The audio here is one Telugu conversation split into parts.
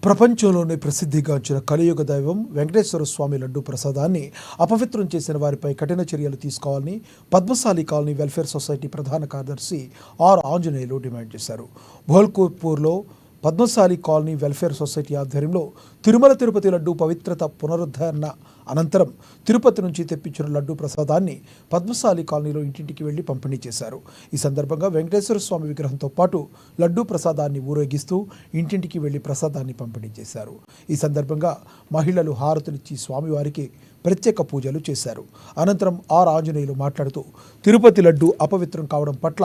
ప్రపంచంలోనే ప్రసిద్ధిగాంచిన కలియుగ దైవం వెంకటేశ్వర స్వామి లడ్డూ ప్రసాదాన్ని అపవిత్రం చేసిన వారిపై కఠిన చర్యలు తీసుకోవాలని పద్మశాలి కాలనీ వెల్ఫేర్ సొసైటీ ప్రధాన కార్యదర్శి ఆర్ ఆంజనేయులు డిమాండ్ చేశారు. భోల్కూర్పూర్లో పద్మశాలి కాలనీ వెల్ఫేర్ సొసైటీ ఆధ్వర్యంలో తిరుమల తిరుపతి లడ్డూ పవిత్రత పునరుద్ధరణ అనంతరం తిరుపతి నుంచి తెప్పించిన లడ్డూ ప్రసాదాన్ని పద్మశాలి కాలనీలో ఇంటింటికి వెళ్లి పంపిణీ చేశారు. ఈ సందర్భంగా వెంకటేశ్వర స్వామి విగ్రహంతో పాటు లడ్డూ ప్రసాదాన్ని ఊరేగిస్తూ ఇంటింటికి వెళ్లి ప్రసాదాన్ని పంపిణీ చేశారు. ఈ సందర్భంగా మహిళలు హారతులిచ్చి స్వామివారికి ప్రత్యేక పూజలు చేశారు. అనంతరం ఆర్ ఆంజనేయులు మాట్లాడుతూ తిరుపతి లడ్డూ అపవిత్రం కావడం పట్ల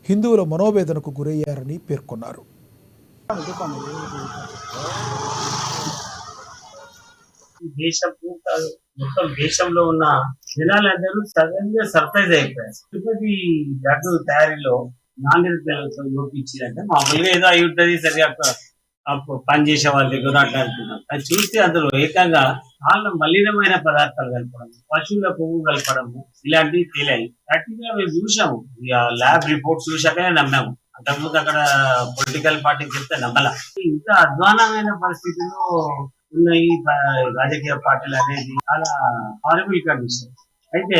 హిందువుల మనోవేదనకు గురయ్యారని పేర్కొన్నారు. మొత్తం దేశంలో ఉన్న జనాలందరూ సడన్గా సర్ప్రైజ్ అయిపోయారు. తిరుపతి లడ్డు తయారీలో నాణ్యతతో లోపించిందంటే మామూలుగా ఏదో అయి ఉంటుంది, సరిగా పనిచేసే వాళ్ళ దగ్గర అట్లా అనుకున్నారు. అది చూస్తే అందులో ఏకంగా చాలా మలినమైన పదార్థాలు కలపడం, పశువుల కొవ్వు కలపడము ఇలాంటివి తేలాయి. ప్రాక్టికల్ మేము చూసాము, ల్యాబ్ రిపోర్ట్స్ చూసాకనే నమ్మాము. అంతకుముందు అక్కడ పొలిటికల్ పార్టీ చెప్తే నమ్మల. ఇంత అధ్వానమైన పరిస్థితుల్లో ఉన్న ఈ రాజకీయ పార్టీలు అనేది చాలా హారబుల్ కండిషన్. అయితే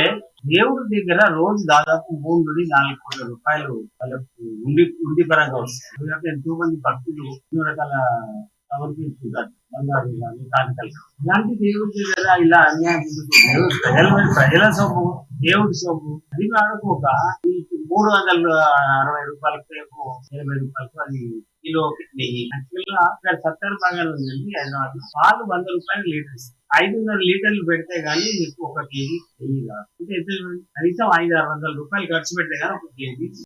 దేవుడి దగ్గర రోజు దాదాపు 3 నుండి 4 కోట్ల రూపాయలు వాళ్ళకు ఉండి పరంగా వస్తాయి. ఎంతో మంది భక్తులు ఎన్నో రకాల సమర్పించుకుంటారు, బంగారు కానీ కానుకలు. ఇలాంటి దేవుడి దగ్గర ఇలా అన్యాయం ప్రజల సొమ్ము, దేవుడి సొమ్ము అది వాడుకోక 360 రూపాయలకు 80 రూపాయలకు అది కిలో నెయ్యి. యాక్చువల్గా ఇక్కడ 70 భాగాలు ఉందండి హైదరాబాద్ లో. పాలు 100 రూపాయలు లీటర్ ఇస్తారు. 500 లీటర్లు పెడితే గానీ మీకు 1 కేజీ నెయ్యి రాదు. అంటే కనీసం 500-600 రూపాయలు ఖర్చు పెడితే గానీ 1 కేజీ